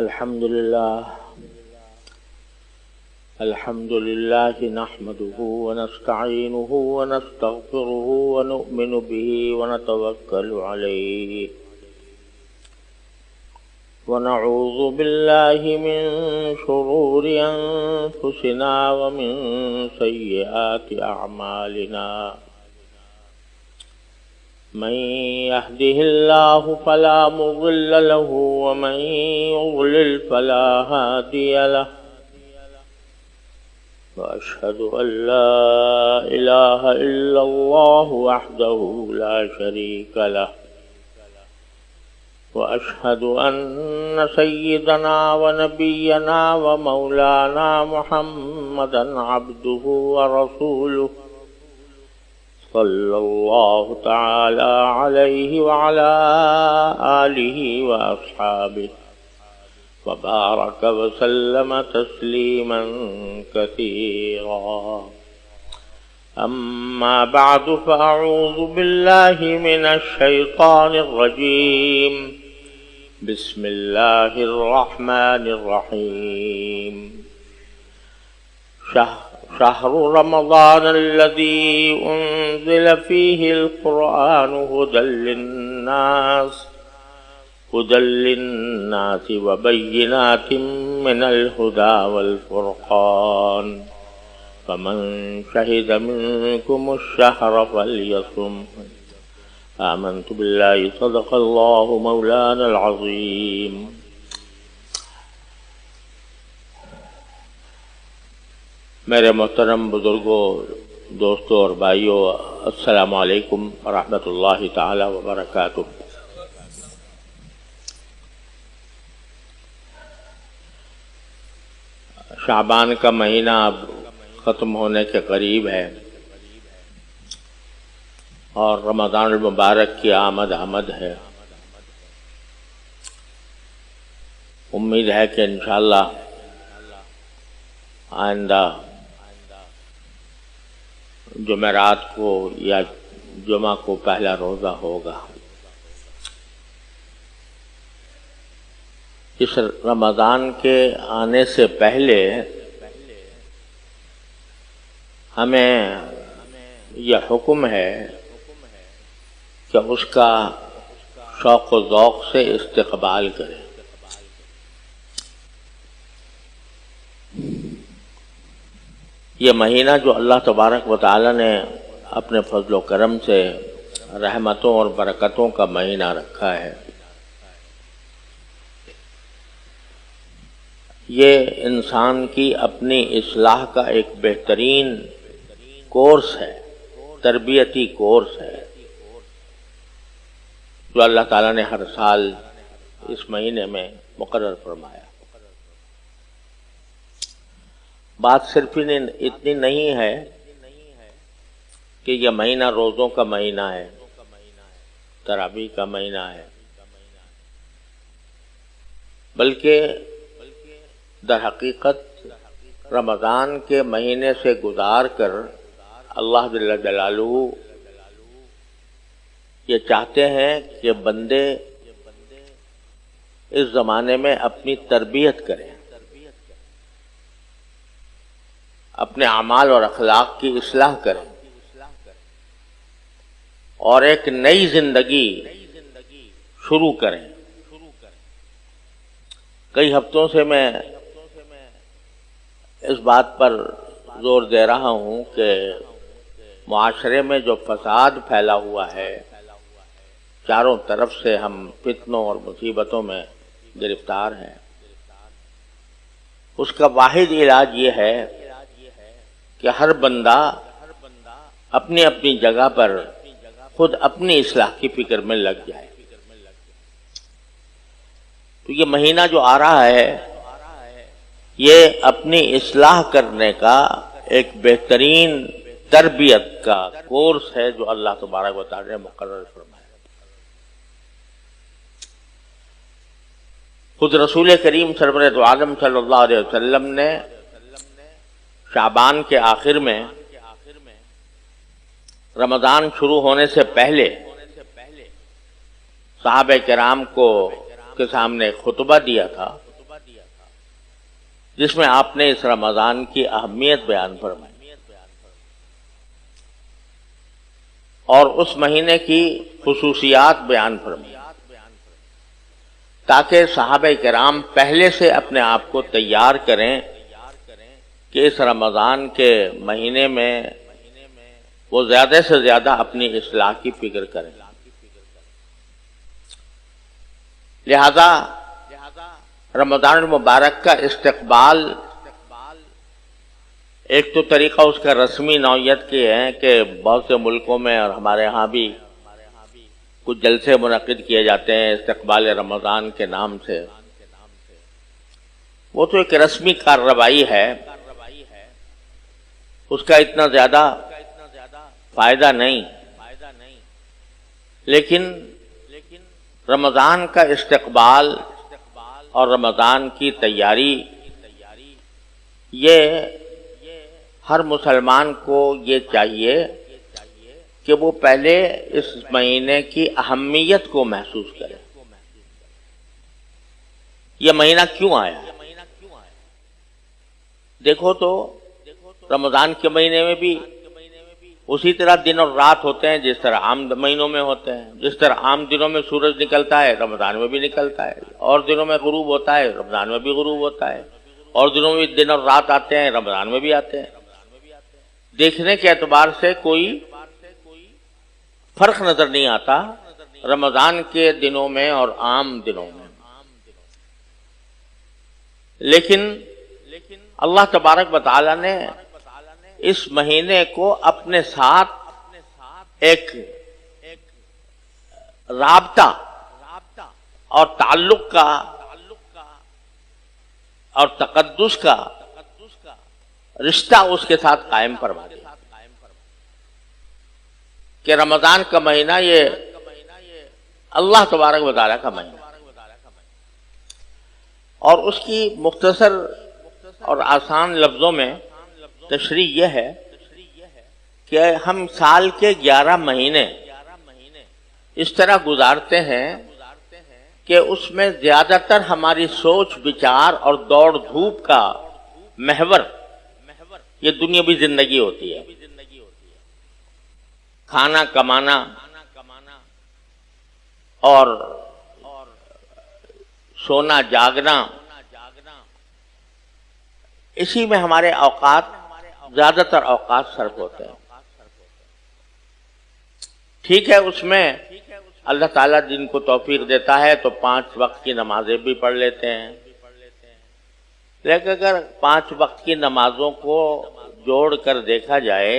الحمد لله نحمده ونستعينه ونستغفره ونؤمن به ونتوكل عليه ونعوذ بالله من شرور أنفسنا ومن سيئات أعمالنا من يهده الله فلا مضل له ومن يضلل فلا هادي له وأشهد أن لا إله إلا الله وحده لا شريك له وأشهد أن سيدنا ونبينا ومولانا محمدا عبده ورسوله صلى الله تعالى عليه وعلى آله وأصحابه وبارك وسلم تسليما كثيرا. أما بعد فأعوذ بالله من الشيطان الرجيم. بسم الله الرحمن الرحيم. شهر رمضان الذي أنزل فيه القرآن هدى للناس وبينات من الهدى والفرقان فمن شهد منكم الشهر فليصم. آمنت بالله صدق الله مولانا العظيم. میرے محترم بزرگوں، دوستوں اور بھائیوں، السلام علیکم ورحمۃ اللہ تعالی وبرکاتہ۔ شعبان کا مہینہ اب ختم ہونے کے قریب ہے اور رمضان المبارک کی آمد ہے۔ امید ہے کہ انشاءاللہ آئندہ جمعرات کو یا جمعہ کو پہلا روزہ ہوگا۔ اس رمضان کے آنے سے پہلے ہمیں یہ حکم ہے کہ اس کا شوق و ذوق سے استقبال کریں۔ یہ مہینہ جو اللہ تبارک و تعالی نے اپنے فضل و کرم سے رحمتوں اور برکتوں کا مہینہ رکھا ہے، یہ انسان کی اپنی اصلاح کا ایک بہترین کورس ہے، تربیتی کورس ہے، جو اللہ تعالیٰ نے ہر سال اس مہینے میں مقرر فرمایا۔ بات صرف اتنی نہیں ہے کہ یہ مہینہ روزوں کا مہینہ ہے، تراویح کا مہینہ ہے، بلکہ در حقیقت رمضان کے مہینے سے گزار کر اللہ جل جلالہ یہ چاہتے ہیں کہ بندے اس زمانے میں اپنی تربیت کریں، اپنے اعمال اور اخلاق کی اصلاح کریں اور ایک نئی زندگی شروع کریں۔ کئی ہفتوں سے میں اس بات پر زور دے رہا ہوں کہ معاشرے میں جو فساد پھیلا ہوا ہے، چاروں طرف سے ہم فتنوں اور مصیبتوں میں گرفتار ہیں، اس کا واحد علاج یہ ہے کہ ہر بندہ اپنی اپنی جگہ پر خود اپنی اصلاح کی فکر میں لگ جائے۔ تو یہ مہینہ جو آ رہا ہے، یہ اپنی اصلاح کرنے کا ایک بہترین تربیت کا کورس ہے جو اللہ تبارک و تعالی نے مقرر فرمایا۔ خود رسول کریم سرور دو عالم صلی اللہ علیہ وسلم نے شعبان کے آخر میں رمضان شروع ہونے سے پہلے صحابہ کرام کے سامنے خطبہ دیا تھا جس میں آپ نے اس رمضان کی اہمیت بیان فرمائی اور اس مہینے کی خصوصیات بیان فرمائی، تاکہ صحابہ کرام پہلے سے اپنے آپ کو تیار کریں کہ اس رمضان کے مہینے میں وہ زیادہ سے زیادہ اپنی اصلاح کی فکر کریں۔ لہذا رمضان المبارک کا استقبال ایک تو طریقہ اس کا رسمی نوعیت کی ہے کہ بہت سے ملکوں میں اور ہمارے ہاں بھی کچھ جلسے منعقد کیے جاتے ہیں استقبال رمضان کے نام سے، وہ تو ایک رسمی کارروائی ہے، اس کا اتنا زیادہ فائدہ نہیں، لیکن رمضان کا استقبال اور رمضان کی تیاری یہ ہر مسلمان کو یہ چاہیے کہ وہ پہلے اس مہینے کی اہمیت کو محسوس کرے۔ یہ مہینہ کیوں آیا ہے؟ دیکھو تو رمضان کے مہینے میں بھی اسی طرح دن اور رات ہوتے ہیں جس طرح عام مہینوں میں ہوتے ہیں۔ جس طرح عام دنوں میں سورج نکلتا ہے رمضان میں بھی نکلتا ہے، اور دنوں میں غروب ہوتا ہے رمضان میں بھی غروب ہوتا ہے، اور دنوں میں دن اور رات آتے ہیں رمضان میں بھی آتے ہیں۔ دیکھنے کے اعتبار سے کوئی فرق نظر نہیں آتا رمضان کے دنوں میں اور عام دنوں میں، لیکن اللہ تبارک و تعالی نے اس مہینے کو اپنے ساتھ ایک رابطہ اور تعلق کا اور تقدس کا رشتہ اس کے ساتھ قائم فرما دیا کہ رمضان کا مہینہ یہ اللہ تبارک و تعالیٰ کا مہینہ، اور اس کی مختصر اور آسان لفظوں میں تشریح یہ ہے کہ ہم سال کے 11 مہینے اس طرح گزارتے ہیں کہ اس میں زیادہ تر ہماری سوچ بچار اور دوڑ دھوپ کا محور یہ دنیاوی زندگی ہوتی ہے، کھانا کمانا اور سونا جاگنا، اسی میں ہمارے اوقات زیادہ تر اوقات صرف ہوتے ہیں۔ ٹھیک ہے، اس میں اللہ تعالیٰ جن کو توفیق دیتا ہے تو 5 وقت کی نمازیں بھی پڑھ لیتے ہیں، لیکن اگر 5 وقت کی نمازوں کو جوڑ کر دیکھا جائے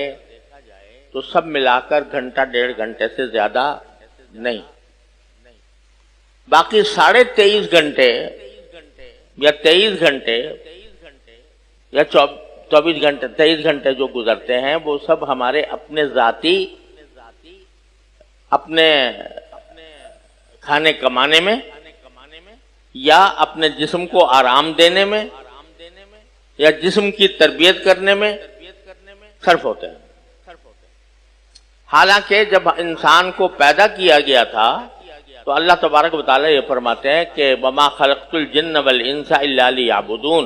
تو سب ملا کر گھنٹہ 1.5 گھنٹے سے زیادہ نہیں، باقی 23.5 گھنٹے یا 23 گھنٹے یا 24 گھنٹے 23 گھنٹے جو گزرتے ہیں وہ سب ہمارے اپنے ذاتی اپنے کھانے کمانے میں یا اپنے جسم کو آرام دینے میں یا جسم کی تربیت کرنے میں صرف ہوتے ہیں۔ حالانکہ جب انسان کو پیدا کیا گیا تھا تو اللہ تبارک و تعالیٰ یہ فرماتے ہیں کہ وَمَا خَلَقْتُ الْجِنَّ وَالْإِنسَ إِلَّا لِيَعْبُدُونَ،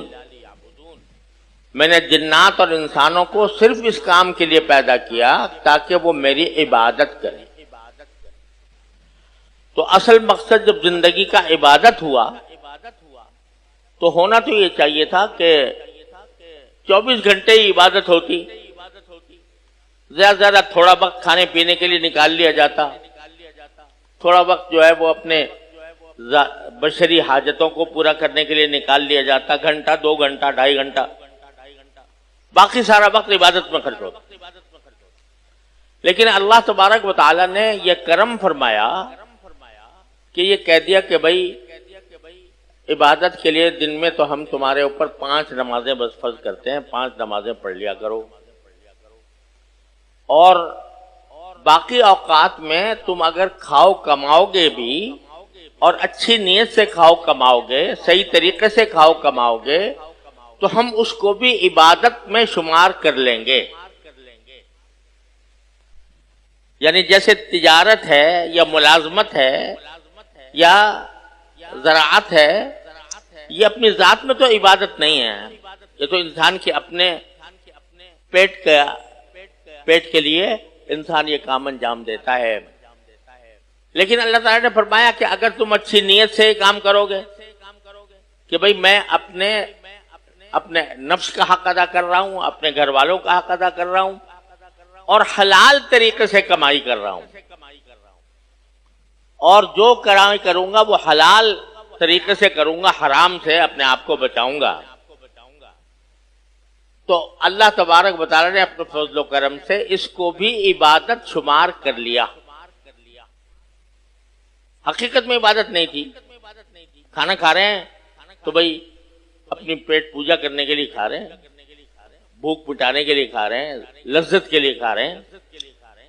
میں نے جنات اور انسانوں کو صرف اس کام کے لیے پیدا کیا تاکہ وہ میری عبادت کریں۔ تو اصل مقصد جب زندگی کا عبادت ہوا تو ہونا تو یہ چاہیے تھا کہ 24 گھنٹے ہی عبادت ہوتی، زیادہ سے زیادہ تھوڑا وقت کھانے پینے کے لیے نکال لیا جاتا، تھوڑا وقت جو ہے وہ اپنے بشری حاجتوں کو پورا کرنے کے لیے نکال لیا جاتا، گھنٹہ 2 گھنٹہ 2.5 گھنٹہ، باقی سارا وقت عبادت میں خرچ ہوتا۔ لیکن اللہ تبارک و تعالیٰ نے یہ کرم فرمایا کہ یہ کہہ دیا کہ بھائی عبادت کے لیے دن میں تو ہم تمہارے اوپر 5 نمازیں بس فرض کرتے ہیں، 5 نمازیں پڑھ لیا کرو، اور باقی اوقات میں تم اگر کھاؤ کماؤ گے بھی اور اچھی نیت سے کھاؤ کماؤ گے، صحیح طریقے سے کھاؤ کماؤ گے تو ہم اس کو بھی عبادت میں شمار کر لیں گے۔ یعنی جیسے تجارت ہے یا ملازمت ہے یا زراعت ہے، یہ اپنی ذات میں تو عبادت نہیں ہے، یہ تو انسان کے اپنے پیٹ کے لیے انسان یہ کام انجام دیتا ہے. لیکن اللہ تعالیٰ نے فرمایا کہ اگر تم اچھی نیت سے کام کرو گے کہ بھئی میں اپنے نفس کا حق ادا کر رہا ہوں، اپنے گھر والوں کا حق ادا کر رہا ہوں، اور حلال طریقے سے کمائی کر رہا ہوں، اور جو کمائی کروں گا وہ حلال طریقے سے کروں گا، حرام سے اپنے آپ کو بچاؤں گا، تو اللہ تبارک و تعالیٰ نے اپنے فضل و کرم سے اس کو بھی عبادت شمار کر لیا. حقیقت میں عبادت نہیں تھی. کھانا کھا رہے ہیں تو بھئی اپنی پیٹ پوجا کرنے کے لیے کھا رہے ہیں، بھوک مٹانے کے لیے کھا رہے ہیں، لذت کے لیے کھا رہے ہیں.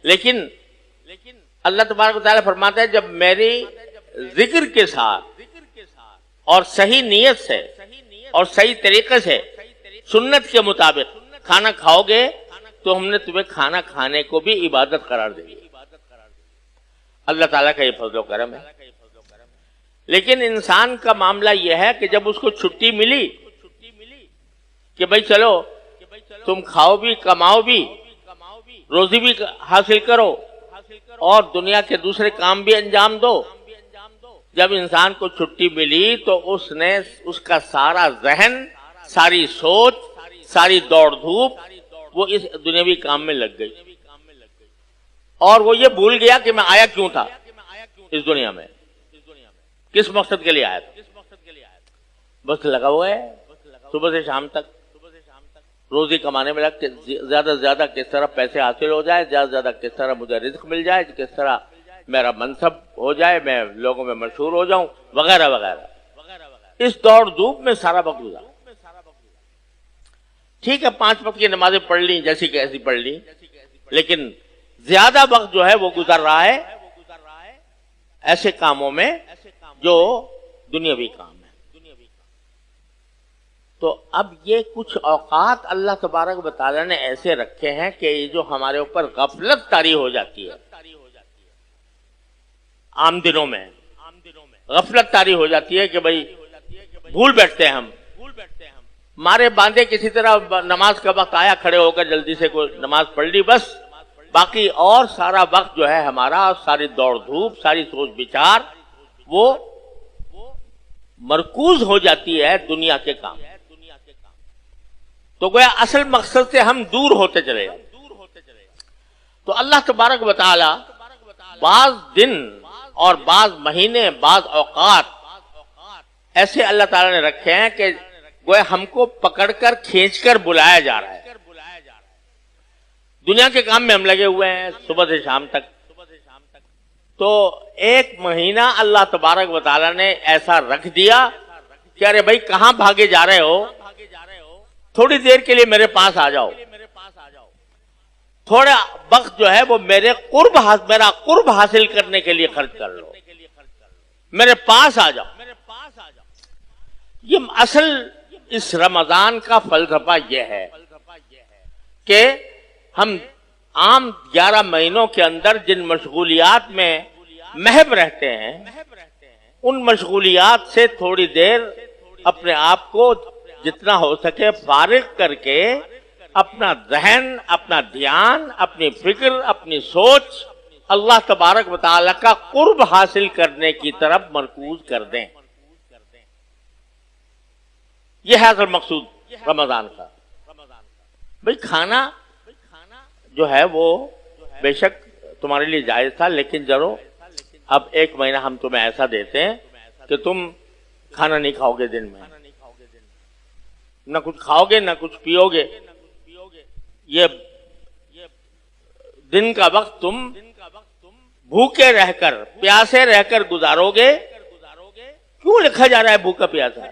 لیکن اللہ تبارک و تعالیٰ فرماتا ہے جب میری ذکر کے ساتھ اور صحیح نیت سے اور صحیح طریقے سے سنت کے مطابق کھانا کھاؤ گے تو ہم نے تمہیں کھانا کھانے کو بھی عبادت قرار دے دی. اللہ تعالیٰ کا یہ فضل و کرم ہے. لیکن انسان کا معاملہ یہ ہے کہ جب اس کو چھٹی ملی کہ بھئی چلو تم کھاؤ بھی، کماؤ بھی، روزی بھی حاصل کرو اور دنیا کے دوسرے کام بھی انجام دو، جب انسان کو چھٹی ملی تو اس کا سارا ذہن، ساری سوچ، ساری دوڑ دھوپ وہ اس دنیاوی کام میں لگ گئی، اور وہ یہ بھول گیا کہ میں آیا کیوں تھا اس دنیا میں، کس مقصد کے لیے آیا تھا. بس لگا ہوا ہے صبح سے شام تک روزی کمانے میں لگ کے زیادہ سے زیادہ کس طرح پیسے حاصل ہو جائے، زیادہ سے زیادہ کس طرح مجھے رزق مل جائے، کس طرح میرا منصب ہو جائے، میں لوگوں میں مشہور ہو جاؤں، وغیرہ وغیرہ. اس دوڑ دھوپ میں سارا وقت گزارا. ٹھیک ہے 5 وقت کی نمازیں پڑھ لی جیسی کہ ایسی پڑھ لی، لیکن زیادہ وقت جو ہے وہ گزر رہا ہے ایسے کاموں میں جو دنیاوی کام ہے. تو اب یہ کچھ اوقات اللہ تبارک و تعالیٰ نے ایسے رکھے ہیں کہ یہ جو ہمارے اوپر غفلت طاری ہو جاتی ہے، عام دنوں میں غفلت طاری ہو جاتی ہے کہ بھئی بھول بیٹھتے ہیں ہم، مارے باندھے کسی طرح نماز کا وقت آیا، کھڑے ہو کر جلدی سے کوئی نماز پڑھ لی، بس باقی اور سارا وقت جو ہے ہمارا، ساری دوڑ دھوپ، ساری سوچ بچار وہ مرکوز ہو جاتی ہے دنیا کے کام. تو گویا اصل مقصد سے ہم دور ہوتے چلے جائیں. تو اللہ تبارک و تعالی بعض دن اور بعض مہینے، بعض اوقات ایسے اللہ تعالی نے رکھے ہیں کہ گویا ہم کو پکڑ کر کھینچ کر بلایا جا رہا ہے. دنیا کے کام میں ہم لگے ہوئے ہیں صبح سے شام تک. تو ایک مہینہ اللہ تبارک و تعالیٰ نے ایسا رکھ دیا کہ ارے بھائی کہاں بھاگے جا رہے ہو، تھوڑی دیر کے لیے میرے پاس آ جاؤ، تھوڑا وقت جو ہے وہ میرا قرب حاصل کرنے کے لیے خرچ کر لو، میرے پاس آ جاؤ. یہ اصل اس رمضان کا فلسفہ یہ ہے کہ ہم عام 11 مہینوں کے اندر جن مشغولیات میں محو رہتے ہیں، ان مشغولیات سے تھوڑی دیر اپنے آپ کو جتنا ہو سکے فارغ کر کے اپنا ذہن، اپنا دھیان، اپنی فکر، اپنی سوچ اللہ تبارک و تعالی کا قرب حاصل کرنے کی طرف مرکوز کر دیں. یہ ہے اصل مقصود رمضان کا. بھئی کھانا جو ہے وہ بے شک تمہارے لیے جائز تھا، لیکن ضرور اب 1 مہینہ ہم تمہیں ایسا دیتے ہیں کہ تم کھانا نہیں کھاؤ گے، دن میں نہ کچھ کھاؤ گے نہ کچھ پیو گے. یہ دن کا وقت تم بھوکے رہ کر، پیاسے رہ کر گزارو گے. کیوں لکھا جا رہا ہے بھوکا پیاسا؟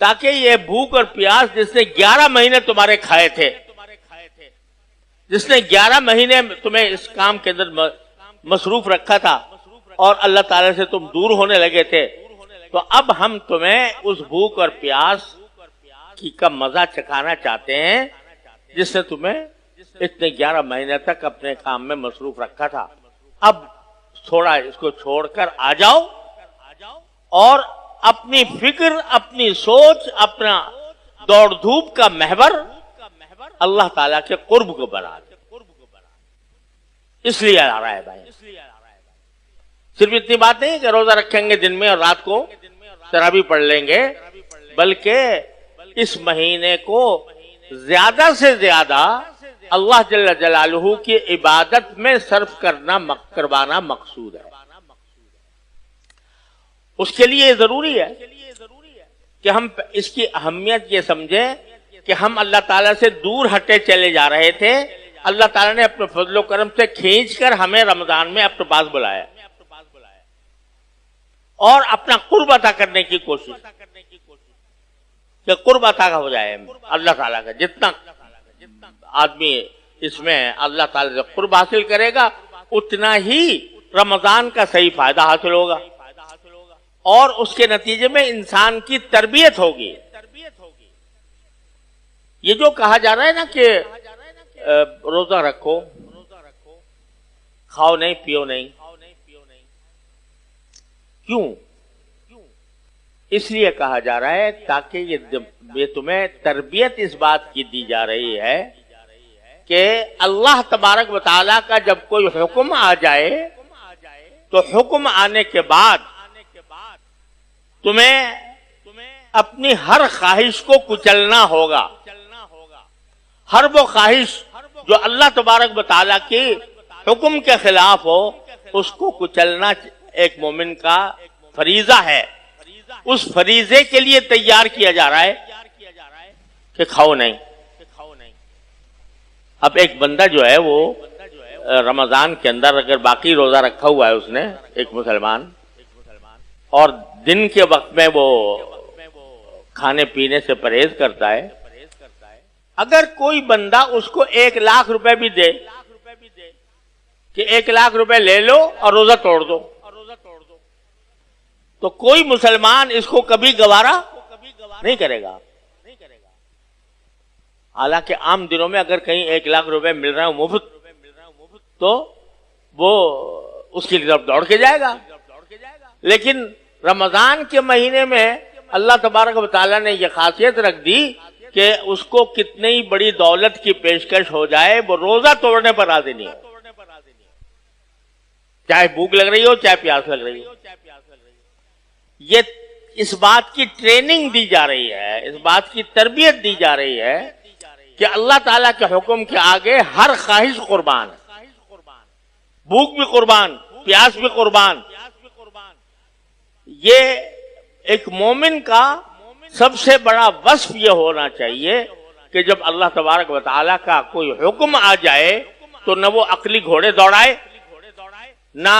تاکہ یہ بھوک اور پیاس جس نے 11 مہینے تمہارے کھائے تھے، جس نے 11 مہینے تمہیں اس کام کے اندر مصروف رکھا تھا اور اللہ تعالی سے تم دور ہونے لگے تھے، تو اب ہم تمہیں اس بھوک اور پیاس کا مزہ چکھانا چاہتے ہیں جس نے تمہیں اتنے 11 مہینے تک اپنے کام میں مصروف رکھا تھا. اب تھوڑا اس کو چھوڑ کر آ جاؤ اور اپنی فکر، اپنی سوچ، اپنا دوڑ دھوپ کا محور اللہ تعالیٰ کے قرب کو بنا دے، اس لیے آ رہا ہے بھائی۔ صرف اتنی بات نہیں کہ روزہ رکھیں گے دن میں اور رات کو تراویح پڑھ لیں گے، بلکہ اس مہینے کو زیادہ سے زیادہ اللہ جل جلالہ کی عبادت میں صرف کروانا مقصود ہے۔ اس کے لیے ضروری ہے کہ ہم اس کی اہمیت یہ سمجھیں کہ ہم اللہ تعالیٰ سے دور ہٹے چلے جا رہے تھے، اللہ تعالیٰ نے اپنے فضل و کرم سے کھینچ کر ہمیں رمضان میں اپنے پاس بلایا اور اپنا قرب عطا کرنے کی کوشش کہ قرب عطا ہو جائے اللہ تعالیٰ کا۔ جتنا آدمی اس میں اللہ تعالیٰ سے قرب حاصل کرے گا اتنا ہی رمضان کا صحیح فائدہ حاصل ہوگا اور اس کے نتیجے میں انسان کی تربیت ہوگی۔ یہ جو کہا جا رہا ہے نا کہ روزہ رکھو، کھاؤ نہیں پیو نہیں، کیوں؟ اس لیے کہا جا رہا ہے تاکہ یہ تمہیں تربیت اس بات کی دی جا رہی ہے کہ اللہ تبارک و تعالیٰ کا جب کوئی حکم آ جائے تو حکم آنے کے بعد تمہیں اپنی ہر خواہش کو کچلنا ہوگا۔ ہر وہ خواہش جو اللہ تبارک و تعالیٰ کی حکم کے خلاف ہو اس کو کچلنا ایک مومن کا فریضہ ہے۔ اس فریضے کے لیے تیار کیا جا رہا ہے کہ کھاؤ نہیں۔ اب ایک بندہ جو ہے وہ رمضان کے اندر اگر باقی روزہ رکھا ہوا ہے اس نے، ایک مسلمان، اور دن کے وقت میں وہ کھانے پینے سے پرہیز کرتا ہے، اگر کوئی بندہ اس کو 1,00,000 روپے بھی دے کہ 1,00,000 روپے لے لو اور روزہ توڑ دو، تو کوئی مسلمان اس کو کبھی گوارا نہیں کرے گا۔ حالانکہ عام دنوں میں اگر کہیں 1,00,000 روپے مل رہے ہیں مفت تو وہ اس کی طرف دوڑ کے جائے گا، لیکن رمضان کے مہینے میں اللہ تبارک و تعالیٰ نے یہ خاصیت رکھ دی کہ اس کو کتنی بڑی دولت کی پیشکش ہو جائے وہ روزہ توڑنے پر راضی نہیں ہے، چاہے بھوک لگ رہی ہو چاہے پیاس لگ رہی ہو۔ یہ اس بات کی ٹریننگ دی جا رہی ہے، اس بات کی تربیت دی جا رہی ہے کہ اللہ تعالیٰ کے حکم کے آگے ہر خواہش قربان ہے، بھوک بھی قربان، پیاس بھی قربان۔ یہ ایک مومن کا سب سے بڑا وصف یہ ہونا چاہیے کہ جب اللہ تبارک و تعالیٰ کا کوئی حکم آ جائے تو نہ وہ عقلی گھوڑے دوڑائے، نہ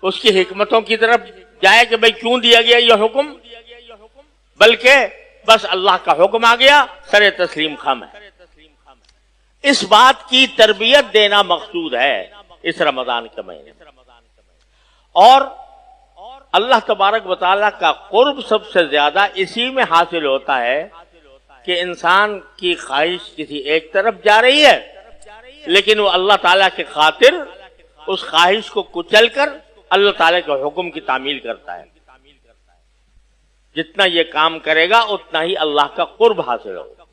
اس کی حکمتوں کی طرف جائے کہ بھئی کیوں دیا گیا یہ حکم، بلکہ بس اللہ کا حکم آ گیا سر تسلیم خم ہے۔ اس بات کی تربیت دینا مقصود ہے اس رمضان کے مہینے میں، اور اللہ تبارک و تعالیٰ کا قرب سب سے زیادہ اسی میں حاصل ہوتا ہے کہ انسان کی خواہش کسی ایک طرف جا رہی ہے لیکن وہ اللہ تعالیٰ کے خاطر اس خواہش کو کچل کر اللہ تعالیٰ کے حکم کی تعمیل کرتا ہے۔ جتنا یہ کام کرے گا اتنا ہی اللہ کا قرب حاصل ہوگا۔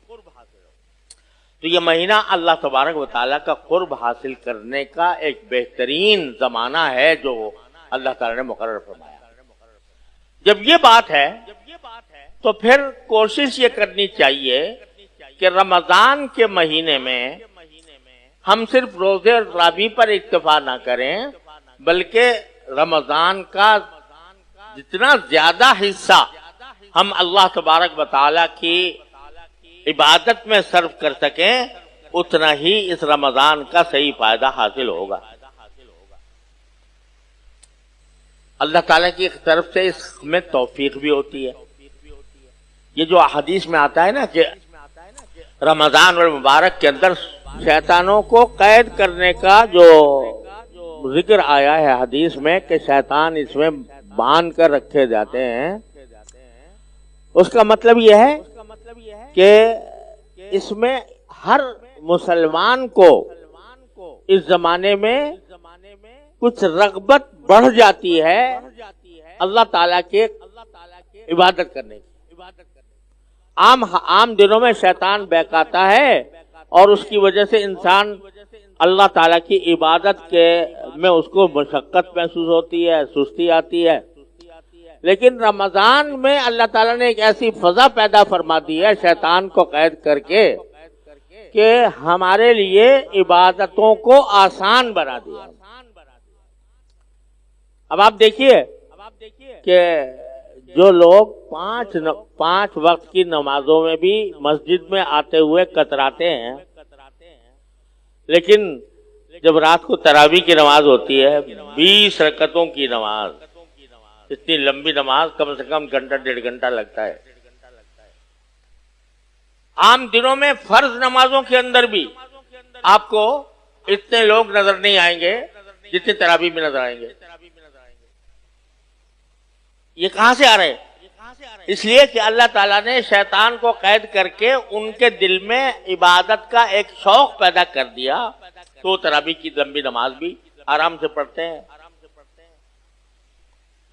تو یہ مہینہ اللہ تبارک و تعالیٰ کا قرب حاصل کرنے کا ایک بہترین زمانہ ہے جو اللہ تعالیٰ نے مقرر فرمایا۔ جب یہ بات ہے تو پھر کوشش یہ کرنی چاہیے کہ رمضان کے مہینے میں ہم صرف روزے اور تراویح پر اکتفا نہ کریں بلکہ رمضان کا جتنا زیادہ حصہ ہم اللہ تبارک و تعالیٰ کی عبادت میں صرف کر سکیں اتنا ہی اس رمضان کا صحیح فائدہ حاصل ہوگا۔ اللہ تعالیٰ کی طرف سے اس میں توفیق بھی ہوتی ہے۔ یہ جو حدیث میں آتا ہے نا کہ رمضان المبارک کے اندر شیطانوں کو قید کرنے کا جو ذکر آیا ہے حدیث میں کہ شیطان اس میں باندھ کر رکھے جاتے ہیں، اس کا مطلب یہ ہے کہ اس میں ہر مسلمان کو اس زمانے میں کچھ رغبت بڑھ جاتی ہے اللہ تعالیٰ کے عبادت کرنے کی، عام دنوں میں شیطان بہکاتا ہے اور اس کی وجہ سے انسان اللہ تعالیٰ کی عبادت میں اس کو مشقت محسوس ہوتی ہے، سستی آتی ہے. لیکن رمضان میں اللہ تعالیٰ نے ایک ایسی فضا پیدا فرما دی ہے شیطان کو قید کر کے کہ ہمارے لیے عبادتوں کو آسان بنا دیا. اب آپ دیکھیے کہ جو لوگ پانچ وقت کی نمازوں میں بھی مسجد میں آتے ہوئے کتراتے ہیں، لیکن جب رات کو تراویح کی نماز ہوتی ہے 20 رکعتوں کی نماز، اتنی لمبی نماز کم سے کم گھنٹہ 1.5 گھنٹہ لگتا ہے. عام دنوں میں فرض نمازوں کے اندر بھی آپ کو اتنے لوگ نظر نہیں آئیں گے جتنے تراویح میں نظر آئیں گے. یہ کہاں سے آ رہے ہیں؟ اس لیے کہ اللہ تعالیٰ نے شیطان کو قید کر کے ان کے دل میں عبادت کا ایک شوق پیدا کر دیا، تو تراویح کی لمبی نماز بھی آرام سے پڑھتے ہیں.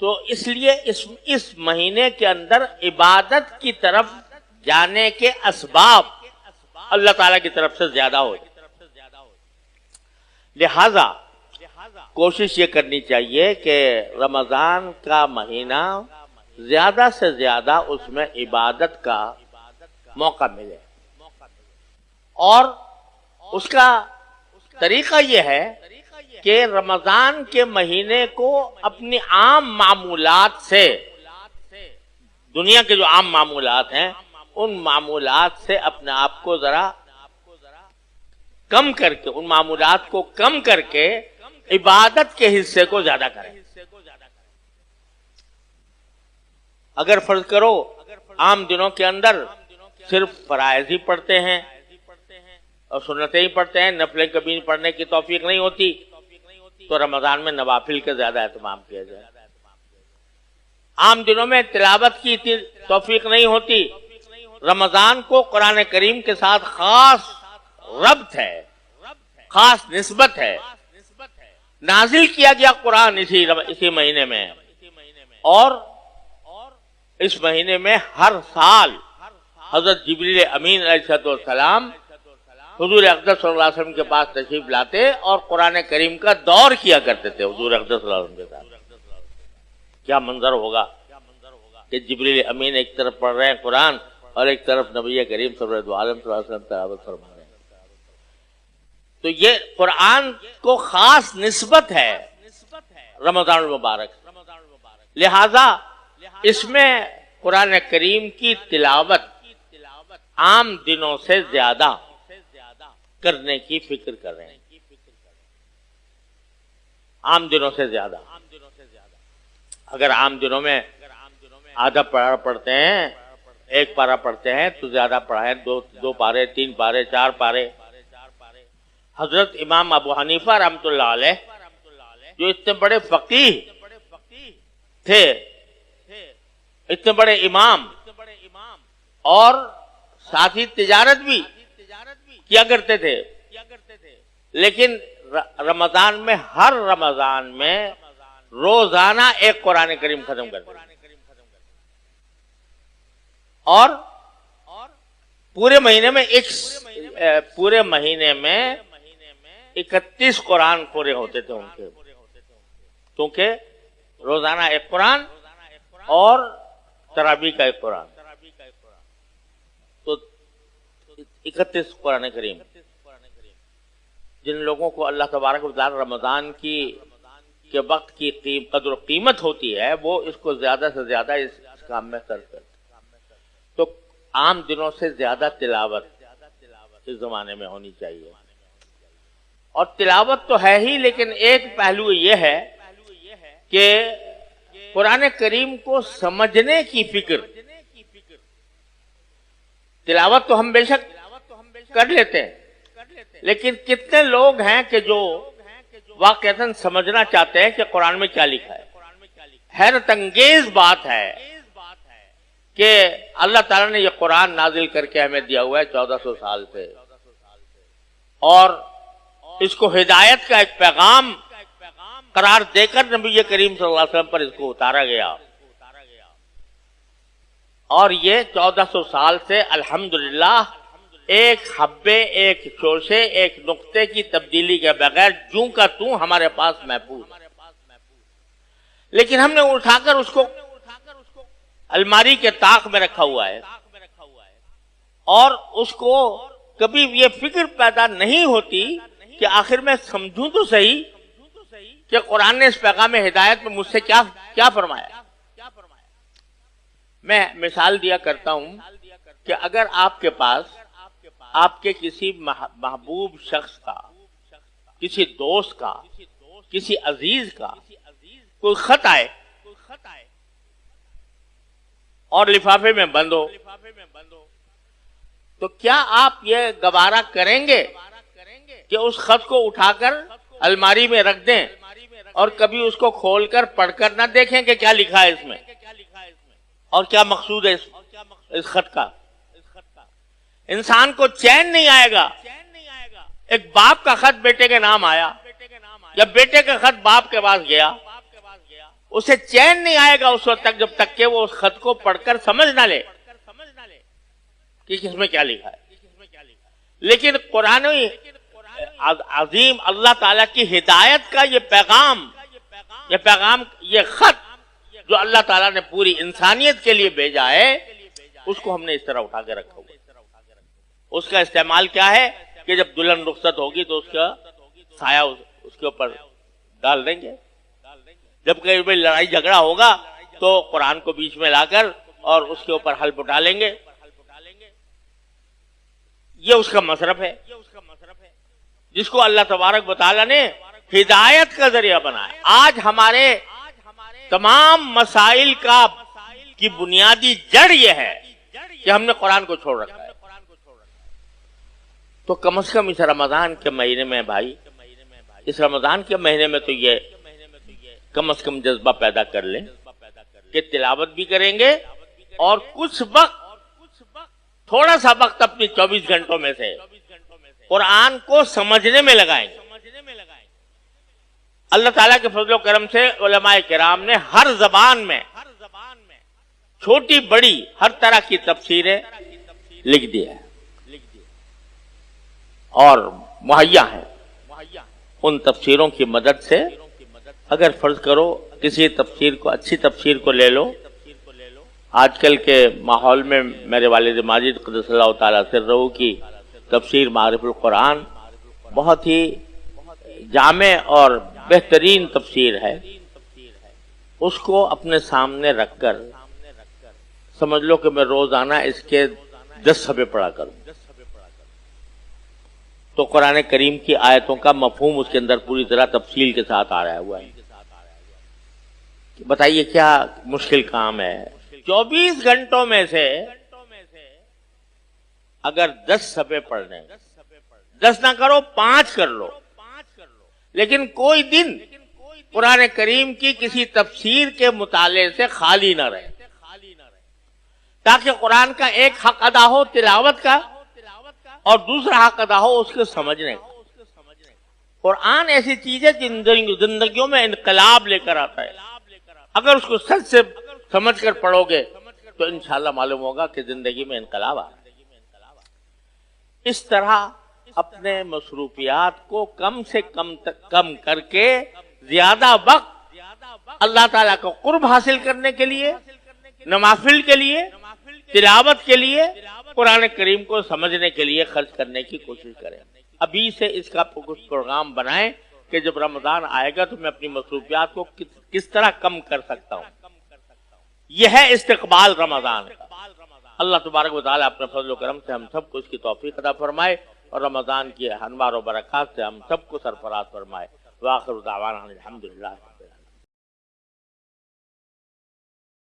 تو اس لیے اس مہینے کے اندر عبادت کی طرف جانے کے اسباب اللہ تعالیٰ کی طرف سے زیادہ ہو جائے. لہذا کوشش یہ کرنی چاہیے کہ رمضان کا مہینہ زیادہ سے زیادہ اس میں عبادت کا موقع ملے، اور اس کا طریقہ یہ ہے کہ رمضان کے مہینے کو اپنی عام معمولات سے، دنیا کے جو عام معمولات ہیں ان معمولات سے اپنے آپ کو ذرا کم کر کے، ان معمولات کو کم کر کے عبادت کے حصے کو زیادہ کریں. اگر فرض کرو عام دنوں کے اندر صرف فرائض ہی پڑھتے ہیں اور سنتیں ہی پڑھتے ہیں، نفلیں کبھی پڑھنے کی توفیق نہیں ہوتی، تو رمضان میں نوافل کا زیادہ اہتمام کیا جائے. عام دنوں میں تلاوت کی اتنی توفیق نہیں ہوتی، رمضان کو قرآن کریم کے ساتھ خاص ربط ہے، خاص نسبت ہے. نازل کیا گیا قرآن اسی مہینے میں، اور اس مہینے میں ہر سال حضرت جبریل امین علیہ السلام حضور اقدس صلی اللہ علیہ وسلم کے پاس تشریف لاتے اور قرآن کریم کا دور کیا کرتے تھے حضور اقدس صلی اللہ علیہ وسلم کے ساتھ. کیا منظر ہوگا کہ جبریل امین ایک طرف پڑھ رہے ہیں قرآن اور ایک طرف نبی کریم صلی اللہ علیہ وسلم تلاوت فرما رہے ہیں. تو یہ قرآن کو خاص نسبت ہے رمضان المبارک. لہذا اس میں قرآن کریم کی تلاوت عام دنوں سے زیادہ کرنے کی فکر کر رہے ہیں. عام دنوں سے زیادہ. اگر عام دنوں میں آدھا پارہ پڑھتے ہیں، ایک پارہ پڑھتے ہیں، تو زیادہ پڑھائیں، دو پارے، 3 پارے، 4 پارے. حضرت امام ابو حنیفہ رحمۃ اللہ علیہ جو اتنے بڑے فقیہ تھے، اتنے بڑے امام، اور ساتھ ہی تجارت بھی کیا کرتے تھے، لیکن رمضان میں، ہر رمضان میں روزانہ ایک قرآن کریم ختم کرتے تھے، اور پورے مہینے میں 31 قرآن پورے ہوتے تھے ان کے، کیونکہ روزانہ ایک قرآن اور تراویح کا ایک قرآن، تو 31 قرآن کریم. جن لوگوں کو اللہ تبارک و تعالی رمضان کے وقت کی قدر و قیمت ہوتی ہے، وہ اس کو زیادہ سے زیادہ اس کام میں خرچ کرتے. تو عام دنوں سے زیادہ تلاوت اس زمانے میں ہونی چاہیے. اور تلاوت تو ہے ہی، لیکن ایک پہلو یہ ہے کہ قرآن کریم کو سمجھنے کی فکر. تلاوت تو ہم بے شک کر لیتے ہیں، لیکن کتنے لوگ ہیں کہ جو واقعتاً سمجھنا چاہتے ہیں کہ قرآن میں کیا لکھا ہے. حیرت انگیز بات ہے کہ اللہ تعالیٰ نے یہ قرآن نازل کر کے ہمیں دیا ہوا ہے 1400 سال سے، اور اس کو ہدایت کا ایک پیغام قرار دے کر نبی کریم صلی اللہ علیہ وسلم پر اس کو اتارا گیا. اور یہ 1400 سال سے الحمدللہ ایک حبے، ایک شوشے، ایک نقطے کی تبدیلی کے بغیر جوں کا توں ہمارے پاس محفوظ ہے۔ لیکن ہم نے اٹھا کر اس کو الماری کے طاق میں رکھا ہوا ہے، اور اس کو کبھی یہ فکر پیدا نہیں ہوتی کہ آخر میں سمجھوں تو صحیح کہ قرآن نے اس پیغام ہدایت میں مجھ سے کیا فرمایا۔ میں مثال دیا کرتا ہوں کہ اگر آپ کے پاس آپ کے کسی محبوب شخص کا، کسی دوست کا، کسی عزیز کا کوئی خط آئے اور لفافے میں بند ہو، تو کیا آپ یہ گوارا کریں گے کہ اس خط کو اٹھا کر الماری میں رکھ دیں اور کبھی اس کو کھول کر پڑھ کر نہ دیکھیں کہ کیا لکھا ہے اس میں اور کیا مقصود ہے اس خط کا؟ انسان کو چین نہیں آئے گا۔ ایک باپ کا خط بیٹے کے نام آیا یا بیٹے کا خط باپ کے پاس گیا، اسے چین نہیں آئے گا اس وقت تک جب تک کہ وہ اس خط کو پڑھ کر سمجھ نہ لے کہ کس میں کیا لکھا ہے۔ لیکن قرآن عظیم اللہ تعالیٰ کی ہدایت کا یہ پیغام، یہ خط جو اللہ تعالیٰ نے پوری انسانیت کے لیے بھیجا ہے، اس کو ہم نے اس طرح اٹھا کے رکھا ہوا۔ اس کا استعمال کیا ہے کہ جب دلہن رخصت ہوگی تو اس کا سایہ اس کے اوپر ڈال دیں گے، جب کہیں لڑائی جھگڑا ہوگا تو قرآن کو بیچ میں لا کر اور اس کے اوپر حلف اٹھا لیں گے۔ یہ اس کا مصرف ہے جس کو اللہ تبارک و تعالیٰ نے ہدایت کا ذریعہ بنایا۔ آج ہمارے تمام مسائل کی بنیادی جڑ یہ ہے کہ ہم نے قرآن کو چھوڑ رکھا ہے۔ تو کم از کم اس رمضان کے مہینے میں بھائی، اس رمضان کے مہینے میں تو یہ کم از کم جذبہ پیدا کر لیں کہ تلاوت بھی کریں گے اور کچھ وقت، تھوڑا سا وقت اپنی 24 گھنٹوں میں سے قرآن کو سمجھنے میں لگائیں گے۔ اللہ تعالیٰ کے فضل و کرم سے علماء کرام نے ہر زبان میں چھوٹی بڑی ہر طرح کی تفسیریں لکھ دی ہے اور مہیا ہیں۔ ان تفسیروں کی مدد سے اگر فرض کرو کسی تفسیر کو، اچھی تفسیر کو لے لو، آج کل کے ماحول میں میرے والد ماجد قدس اللہ تعالیٰ سرہ کی تفسیر معارف القرآن بہت ہی جامع اور بہترین تفسیر ہے، اس کو اپنے سامنے رکھ کر سمجھ لو کہ میں روزانہ اس کے 10 صفحے پڑھا کروں تو قرآن کریم کی آیتوں کا مفہوم اس کے اندر پوری طرح تفصیل کے ساتھ آ رہا ہوا ہے۔ بتائیے کیا مشکل کام ہے۔ 24 گھنٹوں میں سے اگر 10 صفحے پڑھنے، 10 نہ کرو 5 کر لو، لیکن کوئی دن قرآن کریم کی کسی تفسیر کے مطالعے سے خالی نہ رہے، تاکہ قرآن کا ایک حق ادا ہو تلاوت کا اور دوسرا حق ادا ہو اس کے سمجھنے کا۔ قرآن ایسی چیز ہے زندگیوں میں انقلاب لے کر آتا ہے۔ اگر اس کو سچ سے سمجھ کر پڑھو گے تو انشاءاللہ معلوم ہوگا کہ زندگی میں انقلاب آ رہا ہے۔ اس طرح اپنے مصروفیات کو کم سے کم کر کے زیادہ وقت اللہ تعالیٰ کو قرب حاصل کرنے کے لیے، نوافل کے لیے، تلاوت کے لیے، قرآن کریم کو سمجھنے کے لیے خرچ کرنے کی کوشش کریں۔ ابھی سے اس کا کچھ پروگرام بنائیں کہ جب رمضان آئے گا تو میں اپنی مصروفیات کو کس طرح کم کر سکتا ہوں۔ یہ ہے استقبال رمضان کا۔ اللہ تبارک و تعالیٰ اپنے فضل و کرم سے ہم سب کو اس کی توفیق عطا فرمائے اور رمضان کی انوار و برکات سے ہم سب کو سرفراز فرمائے۔ وآخر دعوانا الحمدللہ۔